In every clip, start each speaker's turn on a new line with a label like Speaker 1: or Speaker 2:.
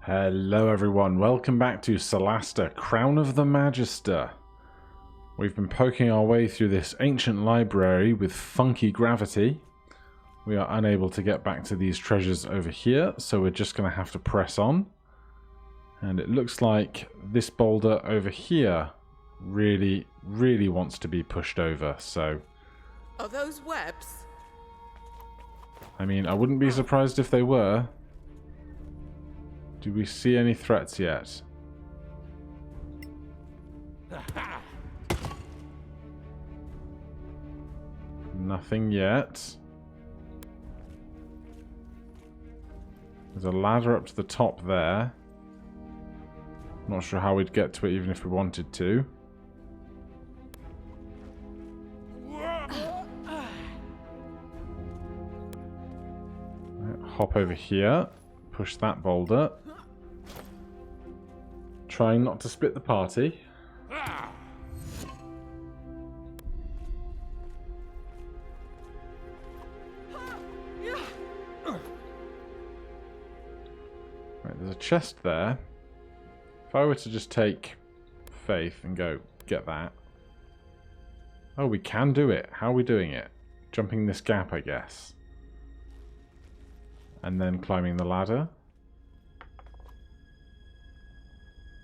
Speaker 1: Hello everyone, welcome back to Solasta Crown of the Magister. We've been poking our way through this ancient library with funky gravity. We are unable to get back to these treasures over here, so we're just going to have to press on. And it looks like this boulder over here really wants to be pushed over, so...
Speaker 2: Are those webs?
Speaker 1: I mean, I wouldn't be surprised if they were. Do we see any threats yet? Nothing yet. There's a ladder up to the top there. Not sure how we'd get to it even if we wanted to. Right, hop over here. Push that boulder. Trying not to split the party. Right, there's a chest there. If I were to just take faith and go get that. Oh, we can do it. How are we doing it? Jumping this gap, I guess. And then climbing the ladder.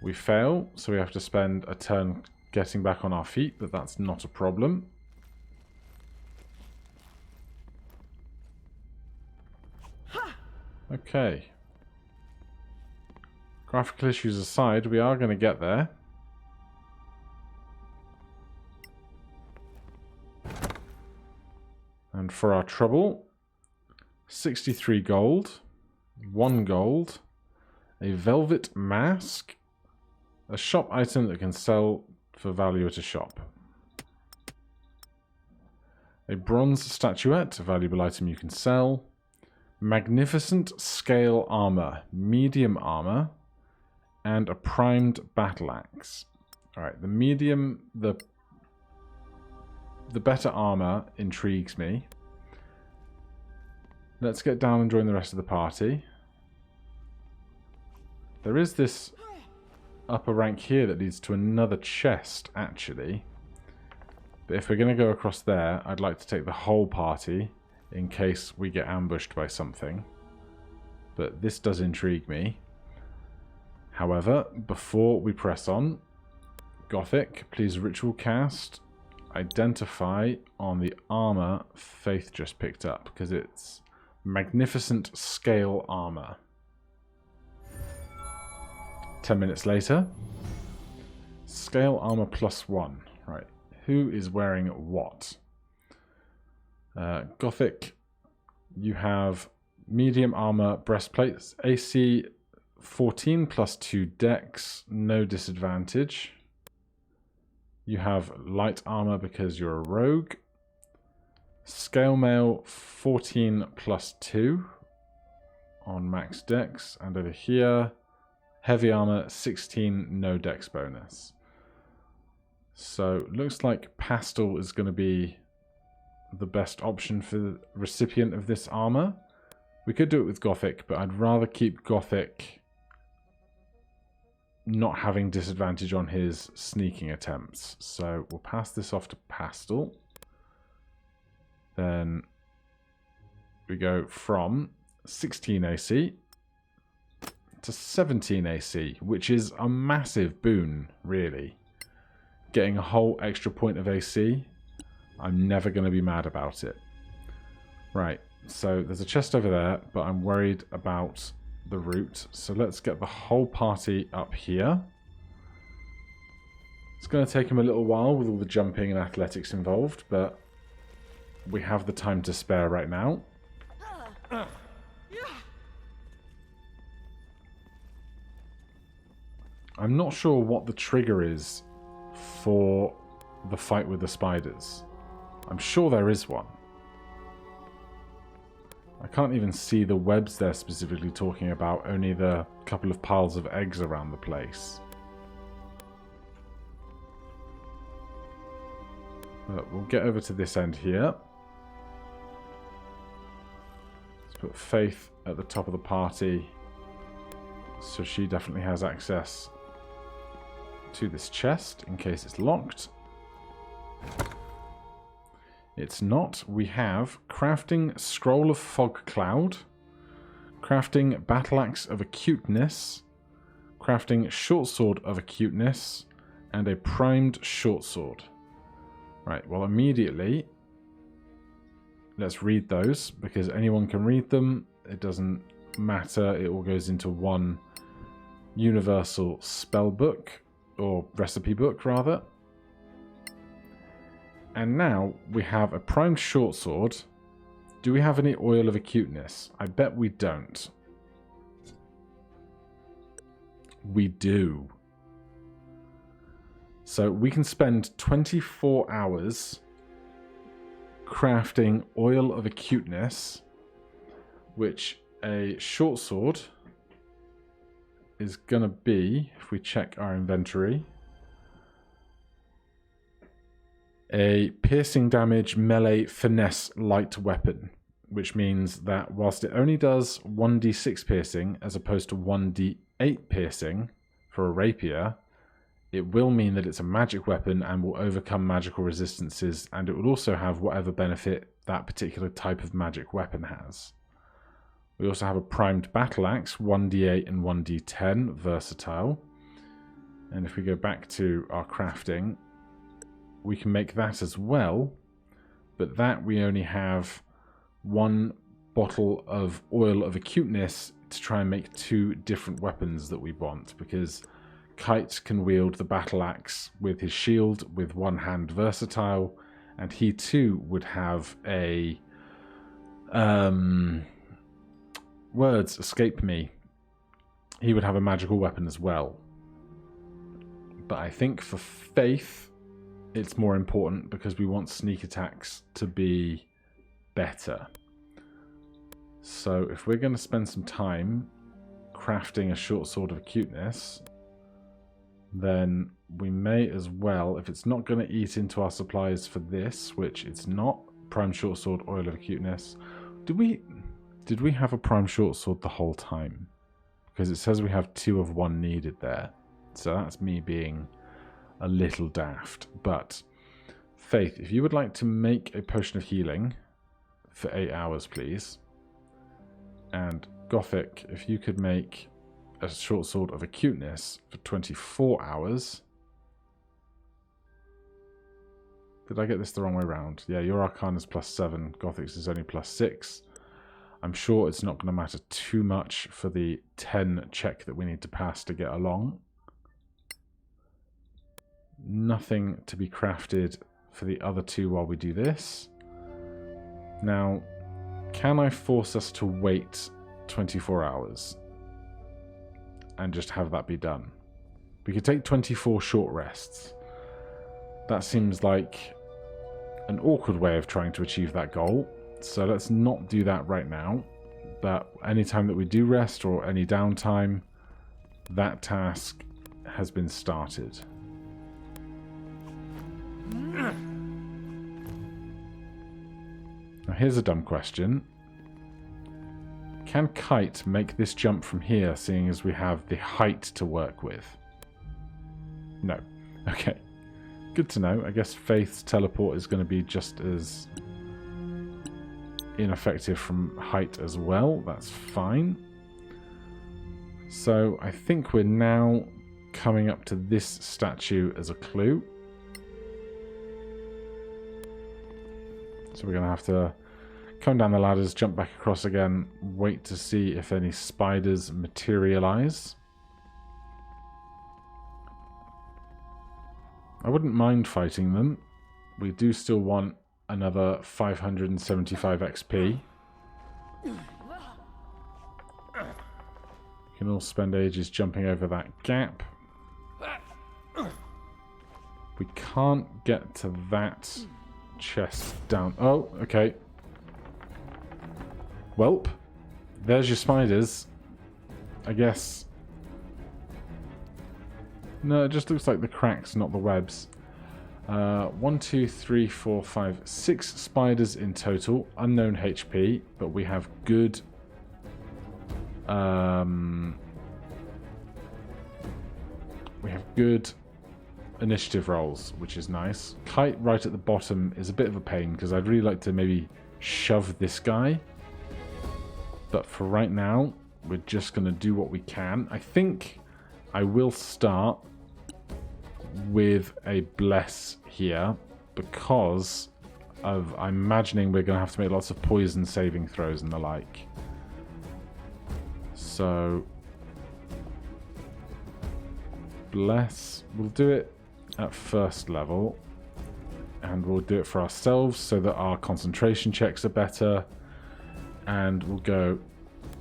Speaker 1: We fail, so we have to spend a turn getting back on our feet, but that's not a problem. Okay. Graphical issues aside, we are going to get there. And for our trouble, 63 gold, 1 gold, a velvet mask, a shop item that can sell for value at a shop. A bronze statuette, a valuable item you can sell. Magnificent scale armor, medium armor, and a primed battle axe. Alright, the medium, the better armor intrigues me. Let's get down and join the rest of the party. There is this upper rank here that leads to another chest, actually. But if we're going to go across there, I'd like to take the whole party in case we get ambushed by something. But this does intrigue me. However, before we press on, Gothic, please ritual cast, identify on the armor Faith just picked up, because it's magnificent scale armor. 10 minutes later. Scale armor +1. Right. Who is wearing what? Gothic, you have medium armor breastplates. AC 14 +2 dex. No disadvantage. You have light armor because you're a rogue. Scale mail 14 +2 on max dex. And over here, heavy armor 16, no dex bonus. So looks like pastel is going to be the best option for the recipient of this armor. We could do it with Gothic, but I'd rather keep Gothic not having disadvantage on his sneaking attempts. So we'll pass this off to pastel. Then we go from 16 AC to 17 AC, which is a massive boon, really. Getting a whole extra point of AC, I'm never going to be mad about it. Right, so there's a chest over there, but I'm worried about the route. So let's get the whole party up here. It's going to take him a little while with all the jumping and athletics involved, but we have the time to spare right now. I'm not sure what the trigger is for the fight with the spiders. I'm sure there is one. I can't even see the webs they're specifically talking about, only the couple of piles of eggs around the place. But we'll get over to this end here. Let's put Faith at the top of the party. So she definitely has access to this chest in case it's locked. It's not. We have crafting Scroll of Fog Cloud, crafting Battle Axe of Acuteness, crafting Short Sword of Acuteness, and a primed short sword. Right, well immediately, let's read those, because anyone can read them. It doesn't matter, it all goes into one universal spell book, or recipe book rather. And now we have a primed short sword. Do we have any oil of acuteness? I bet we don't. We do. So we can spend 24 hours crafting oil of acuteness, which a short sword is going to be, if we check our inventory, a piercing damage melee finesse light weapon, which means that whilst it only does 1d6 piercing as opposed to 1d8 piercing for a rapier, it will mean that it's a magic weapon and will overcome magical resistances, and it will also have whatever benefit that particular type of magic weapon has. We also have a primed battle axe, 1d8 and 1d10, versatile. And if we go back to our crafting, we can make that as well, but that we only have one bottle of oil of acuteness to try and make two different weapons that we want, because Kite can wield the battle axe with his shield with one hand versatile, and he too would have a words escape me. He would have a magical weapon as well. But I think for Faith, it's more important because we want sneak attacks to be better. So if we're going to spend some time crafting a short sword of acuteness, then we may as well, if it's not going to eat into our supplies for this, which it's not, prime short sword, oil of acuteness. Did we have a prime short sword the whole time? Because it says we have 2 of 1 needed there. So that's me being a little daft. But Faith, if you would like to make a potion of healing for 8 hours, please. And Gothic, if you could make a short sword of acuteness for 24 hours. Did I get this the wrong way around? Yeah, your Arcana's +7, Gothic's is only +6. I'm sure it's not going to matter too much for the 10 check that we need to pass to get along. Nothing to be crafted for the other 2 while we do this. Now, can I force us to wait 24 hours and just have that be done? We could take 24 short rests. That seems like an awkward way of trying to achieve that goal. So let's not do that right now. But anytime that we do rest or any downtime, that task has been started. Now here's a dumb question. Can Kite make this jump from here, seeing as we have the height to work with? No. Okay. Good to know. I guess Faith's teleport is going to be just as ineffective from height as well. That's fine. So I think we're now coming up to this statue as a clue. So we're going to have to come down the ladders, jump back across again, wait to see if any spiders materialize. I wouldn't mind fighting them. We do still want another 575 XP. We can all spend ages jumping over that gap. We can't get to that chest down. Oh, okay. Welp, there's your spiders. I guess. No, it just looks like the cracks, not the webs. 1, 2, 3, 4, 5, 6 spiders in total. Unknown HP, but we have good good initiative rolls, which is nice. Kite right at the bottom is a bit of a pain because I'd really like to maybe shove this guy. But for right now, we're just going to do what we can. I think I will start with a bless here because I'm imagining we're going to have to make lots of poison saving throws and the like. So bless, we'll do it at first level, and we'll do it for ourselves so that our concentration checks are better, and we'll go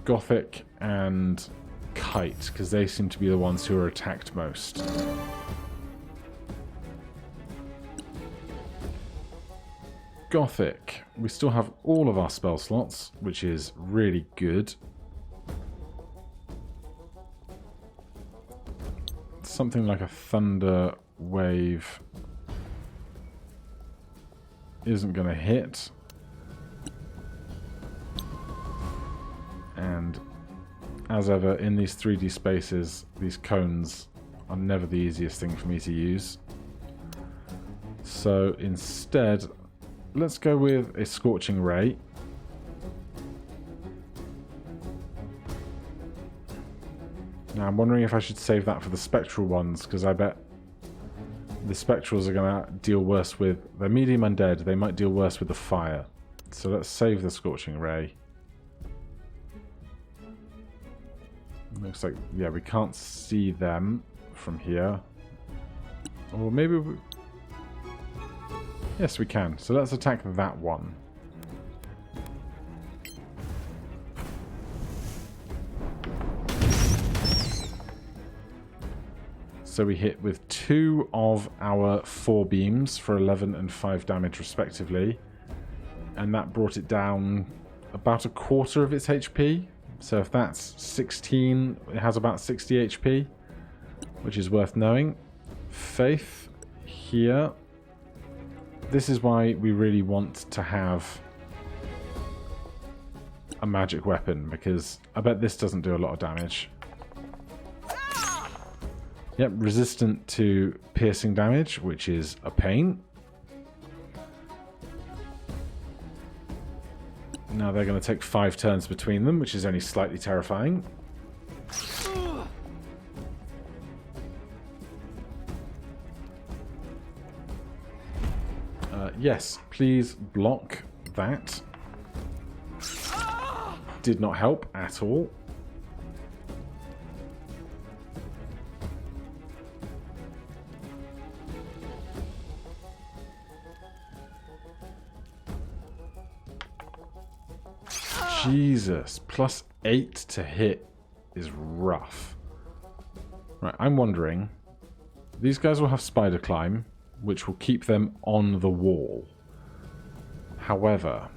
Speaker 1: Gothic and Kite because they seem to be the ones who are attacked most. Gothic, we still have all of our spell slots, which is really good. Something like a thunder wave isn't going to hit. And as ever, in these 3D spaces, these cones are never the easiest thing for me to use. So instead, let's go with a Scorching Ray. Now I'm wondering if I should save that for the spectral ones, because I bet the spectrals are going to deal worse with... They're medium undead, they might deal worse with the fire. So let's save the Scorching Ray. Looks like, yeah, we can't see them from here. Or maybe we... Yes, we can. So let's attack that one. So we hit with 2 of our 4 beams for 11 and 5 damage respectively. And that brought it down about a quarter of its HP. So if that's 16, it has about 60 HP, which is worth knowing. Faith here. This is why we really want to have a magic weapon, because I bet this doesn't do a lot of damage. Yep, resistant to piercing damage, which is a pain. Now they're going to take 5 turns between them, which is only slightly terrifying. Yes, please block that. Did not help at all. Jesus, +8 to hit is rough. Right, I'm wondering, these guys will have spider climb, which will keep them on the wall. However,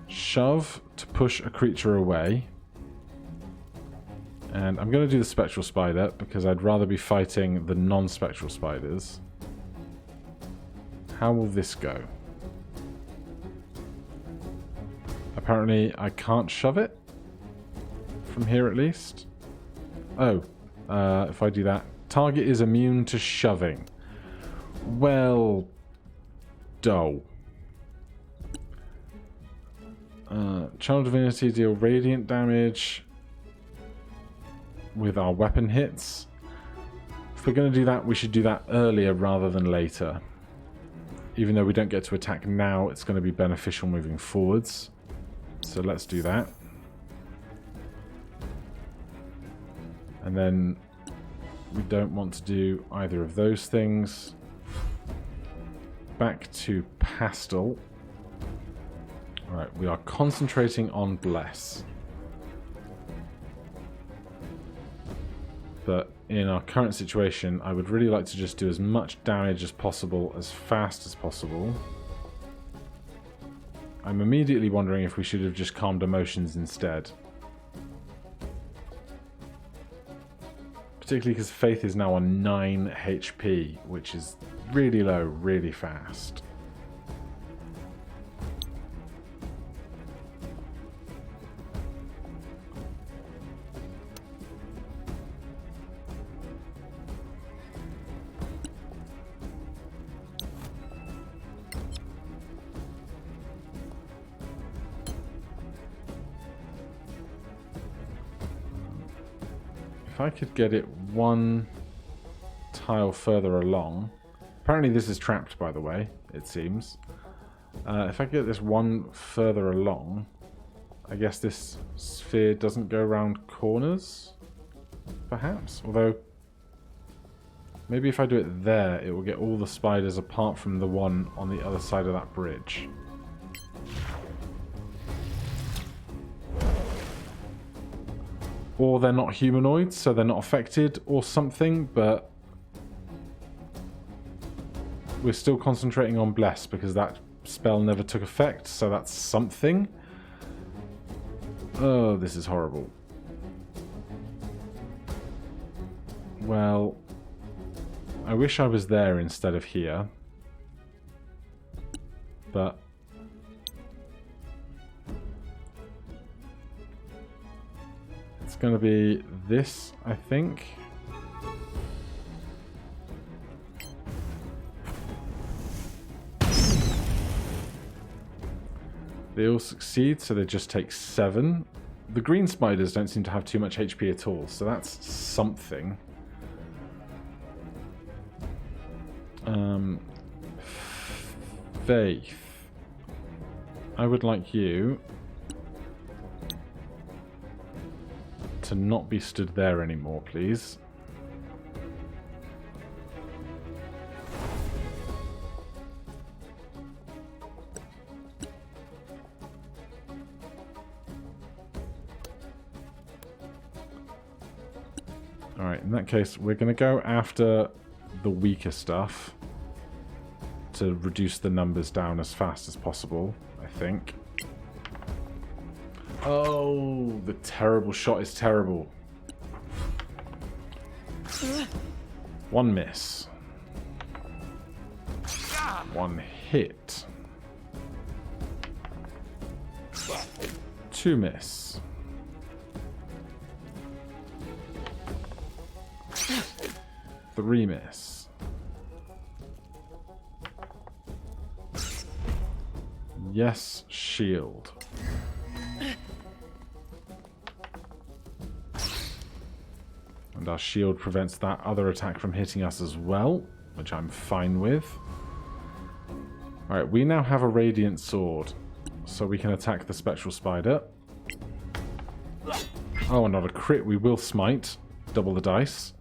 Speaker 1: shove to push a creature away. And I'm going to do the spectral spider because I'd rather be fighting the non-spectral spiders. How will this go? Apparently I can't shove it. From here at least. Oh, if I do that. Target is immune to shoving. Well, dough. Channel Divinity deal radiant damage with our weapon hits. If we're going to do that, we should do that earlier rather than later. Even though we don't get to attack now, it's going to be beneficial moving forwards. So let's do that. And then we don't want to do either of those things. Back to Pastel. Alright, we are concentrating on Bless. But in our current situation, I would really like to just do as much damage as possible, as fast as possible. I'm immediately wondering if we should have just calmed emotions instead. Particularly because Faith is now on 9 HP, which is really low, really fast. If I could get it one tile further along. Apparently this is trapped, by the way, it seems. If I get this one further along, I guess this sphere doesn't go around corners, perhaps? Although, maybe if I do it there, it will get all the spiders apart from the one on the other side of that bridge. Or they're not humanoids, so they're not affected or something, but we're still concentrating on Bless because that spell never took effect, so that's something. Oh, this is horrible. Well, I wish I was there instead of here. But it's going to be this, I think. They all succeed, so they just take 7. The green spiders don't seem to have too much HP at all, so that's something. Faith. I would like you to not be stood there anymore, please. Alright, in that case, we're going to go after the weaker stuff to reduce the numbers down as fast as possible, I think. Oh, the terrible shot is terrible. 1 miss. 1 hit. 2 miss. 3 miss. Yes, shield. And our shield prevents that other attack from hitting us as well, which I'm fine with. Alright, we now have a radiant sword, so we can attack the spectral spider. Oh, and not a crit, we will smite. Double the dice.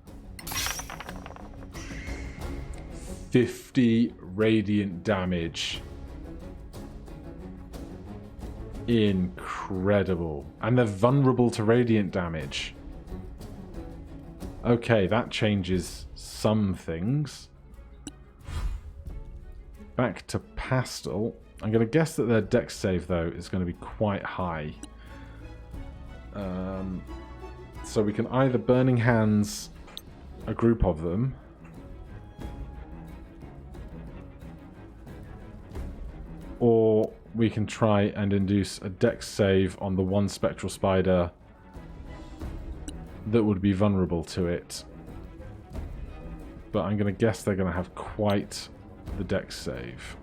Speaker 1: 50 radiant damage. Incredible. And they're vulnerable to radiant damage. Okay, that changes some things. Back to Pastel. I'm going to guess that their dex save, though, is going to be quite high. So we can either Burning Hands a group of them, or we can try and induce a dex save on the one spectral spider that would be vulnerable to it. But I'm going to guess they're going to have quite the dex save.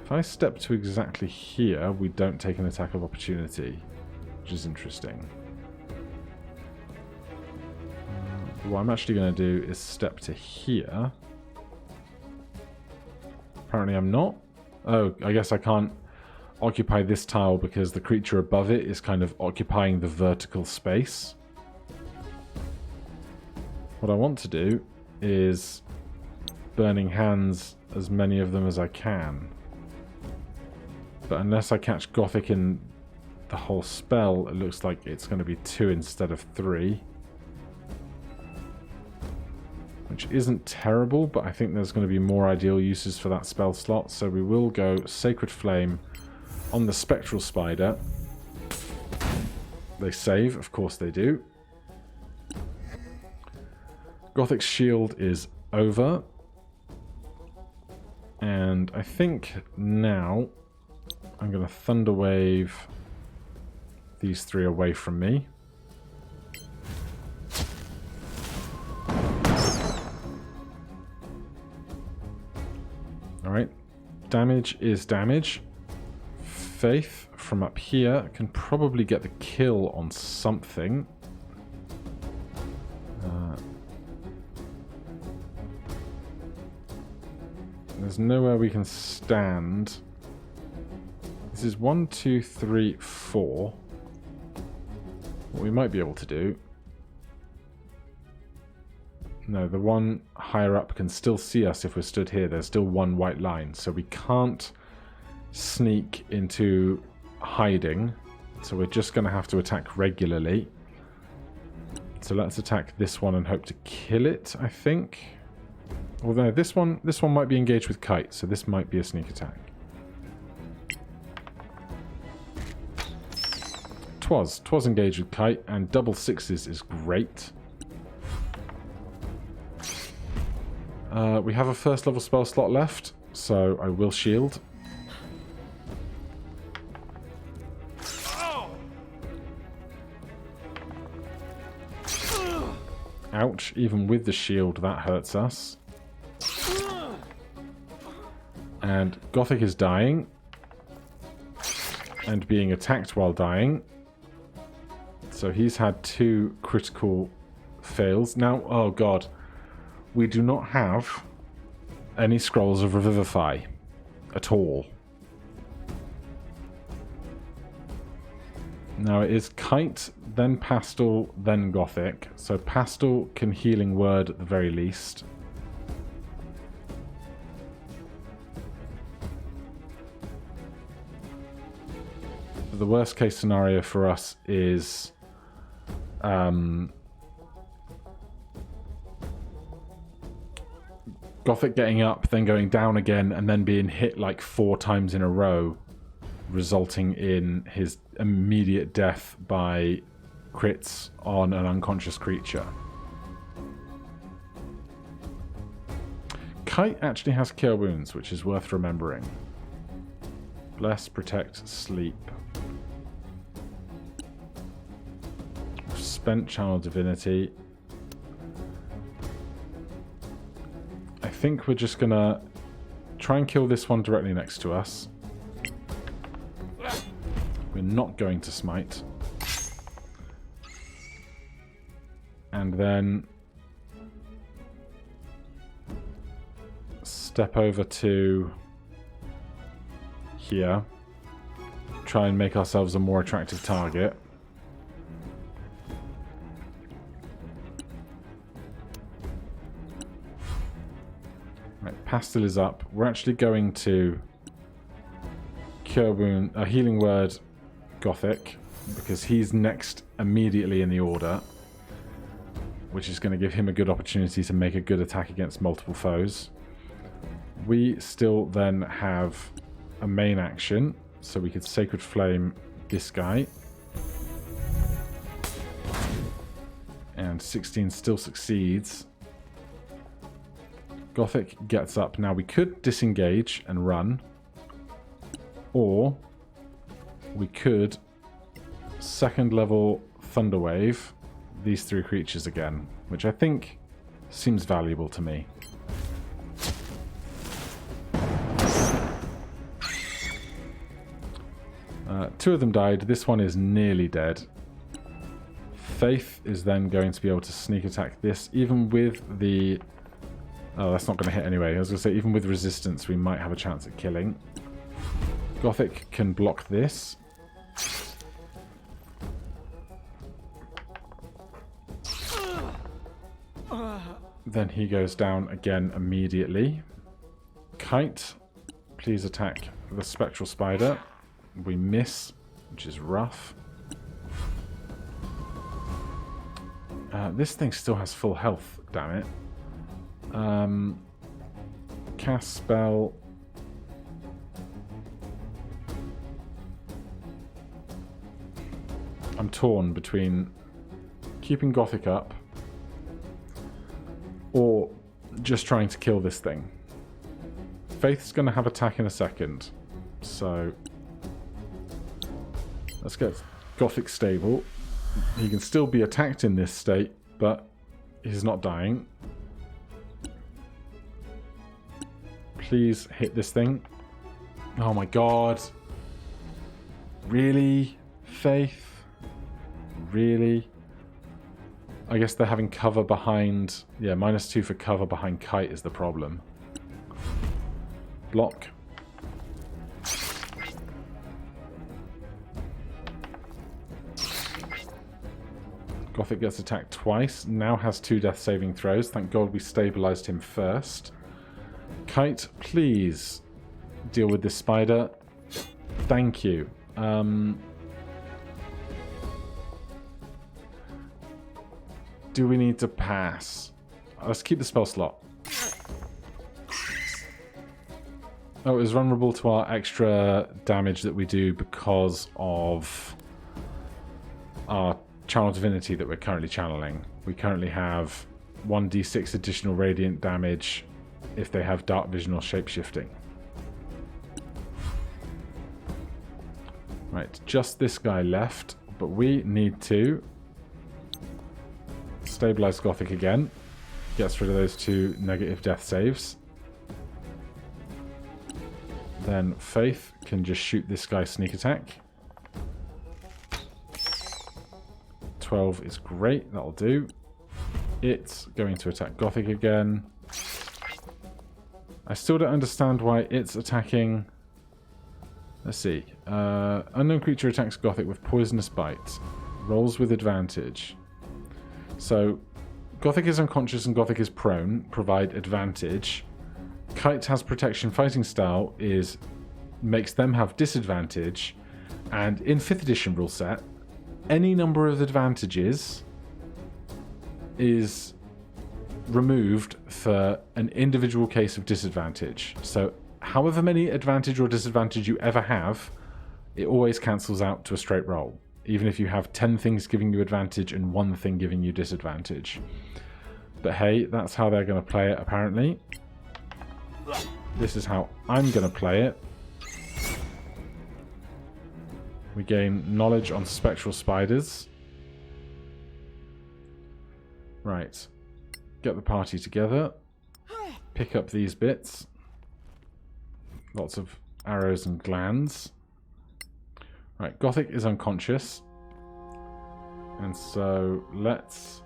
Speaker 1: If I step to exactly here, we don't take an attack of opportunity, which is interesting. What I'm actually going to do is step to here. Apparently I'm not. Oh, I guess I can't occupy this tile because the creature above it is kind of occupying the vertical space. What I want to do is Burning Hands as many of them as I can. But unless I catch Gothic in the whole spell, it looks like it's going to be 2 instead of 3. Which isn't terrible, but I think there's going to be more ideal uses for that spell slot. So we will go Sacred Flame on the Spectral Spider. They save, of course they do. Gothic's shield is over. And I think now I'm going to Thunder Wave these 3 away from me. Alright, damage is damage. Faith from up here can probably get the kill on something. There's nowhere we can stand. This is 1, 2, 3, 4. What we might be able to do... No, the one higher up can still see us if we're stood here. There's still one white line, so we can't sneak into hiding. So we're just going to have to attack regularly. So let's attack this one and hope to kill it, I think. Although this one might be engaged with Kite, so this might be a sneak attack. Twas engaged with Kite, and double sixes is great. We have a first level spell slot left, so I will shield. Ouch, even with the shield that hurts us. And Gothic is dying. And being attacked while dying. So he's had 2 critical fails. Now, oh god. We do not have any scrolls of Revivify at all. Now it is Kite, then Pastel, then Gothic. So Pastel can Healing Word at the very least. The worst case scenario for us is Gothic getting up, then going down again, and then being hit like 4 times in a row, resulting in his immediate death by crits on an unconscious creature. Kite actually has Cure Wounds, which is worth remembering. Bless, Protect, Sleep. Spent Channel Divinity. I think we're just gonna try and kill this one directly next to us. We're not going to smite. And then step over to here. Try and make ourselves a more attractive target. Right, Pastel is up. We're actually going to Cure Wound, Healing Word Gothic, because he's next immediately in the order, which is going to give him a good opportunity to make a good attack against multiple foes. We still then have a main action, so we could Sacred Flame this guy. And 16 still succeeds. Gothic gets up. Now we could disengage and run, or we could second level Thunderwave these 3 creatures again, which I think seems valuable to me. Two of them died. This one is nearly dead. Faith is then going to be able to sneak attack this, even with the... Oh, that's not going to hit anyway. I was going to say, even with resistance, we might have a chance at killing. Gothic can block this. Then he goes down again immediately. Kite, please attack the Spectral Spider. We miss, which is rough. This thing still has full health, damn it. Cast spell. I'm torn between keeping Gothic up or just trying to kill this thing. Faith's going to have attack in a second, so let's get Gothic stable. He can still be attacked in this state, but he's not dying. Please hit this thing. Oh my god. Really? Faith? Really? I guess they're having cover behind... Yeah, -2 for cover behind Kite is the problem. Block. Gothic gets attacked twice. Now has 2 death saving throws. Thank God we stabilized him first. Kite, please deal with this spider. Thank you. Do we need to pass? Let's keep the spell slot. Oh, it was vulnerable to our extra damage that we do because of our Channel Divinity that we're currently channeling. We currently have 1d6 additional radiant damage if they have dark vision or shapeshifting. Right, just this guy left, but we need to stabilize Gothic again. Gets rid of those 2 negative death saves. Then Faith can just shoot this guy sneak attack. 12 is great, that'll do. It's going to attack Gothic again. I still don't understand why it's attacking. Let's see. Unknown creature attacks Gothic with poisonous bite. Rolls with advantage. So, Gothic is unconscious and Gothic is prone. Provide advantage. Kite has protection fighting style makes them have disadvantage. And in 5th edition rule set, any number of advantages is removed for an individual case of disadvantage. So however many advantage or disadvantage you ever have, it always cancels out to a straight roll. Even if you have 10 things giving you advantage and 1 thing giving you disadvantage. But hey, that's how they're going to play it apparently. This is how I'm going to play it. We gain knowledge on spectral spiders. Right. Get the party together. Pick up these bits. Lots of arrows and glands. Right, Gothic is unconscious. And so let's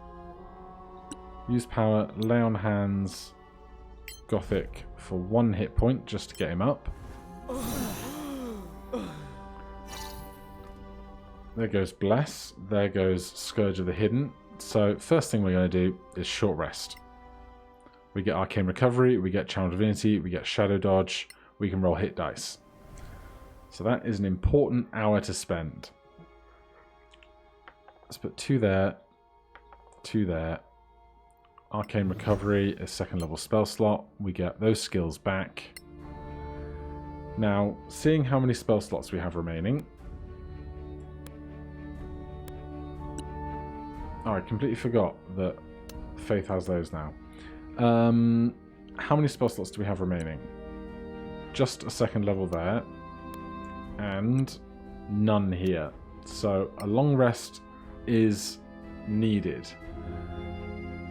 Speaker 1: use power, lay on hands Gothic for 1 hit point just to get him up. There goes Bless. There goes Scourge of the Hidden. So first thing we're going to do is short rest. We get Arcane Recovery, we get Channel Divinity, we get Shadow Dodge, we can roll hit dice. So that is an important hour to spend. Let's put 2 there, 2 there. Arcane Recovery is 2nd level spell slot. We get those skills back. Now, seeing how many spell slots we have remaining. Oh, I completely forgot that Faith has those now. How many spell slots do we have remaining? Just a 2nd level there. And none here. So a long rest is needed.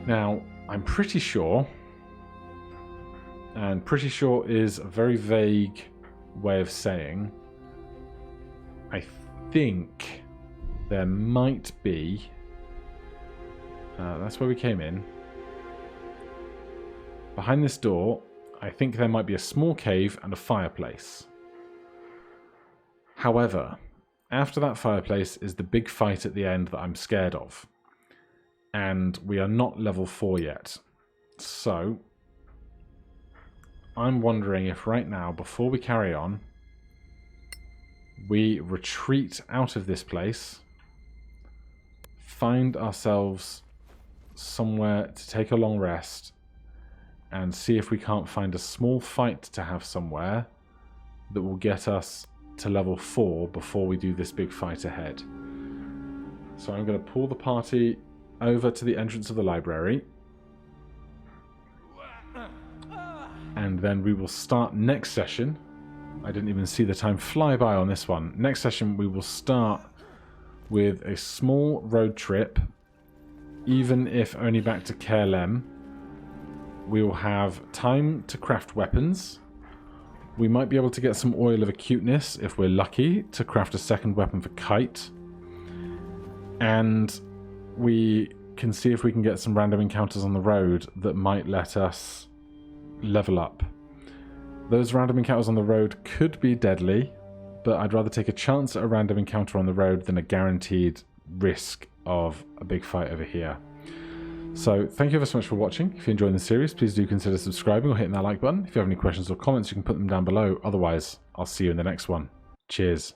Speaker 1: Now, I'm pretty sure, and pretty sure is a very vague way of saying, I think there might be, that's where we came in. Behind this door, I think there might be a small cave and a fireplace. However, after that fireplace is the big fight at the end that I'm scared of. And we are not level 4 yet. So, I'm wondering if right now, before we carry on, we retreat out of this place, find ourselves somewhere to take a long rest, and see if we can't find a small fight to have somewhere that will get us to level 4 before we do this big fight ahead. So I'm going to pull the party over to the entrance of the library. And then we will start next session. I didn't even see the time fly by on this one. Next session we will start with a small road trip, even if only back to Caerlem. We will have time to craft weapons. We might be able to get some oil of acuteness, if we're lucky, to craft a second weapon for Kite. And we can see if we can get some random encounters on the road that might let us level up. Those random encounters on the road could be deadly, but I'd rather take a chance at a random encounter on the road than a guaranteed risk of a big fight over here. So thank you ever so much for watching. If you're enjoying the series, please do consider subscribing or hitting that like button. If you have any questions or comments, you can put them down below. Otherwise, I'll see you in the next one. Cheers.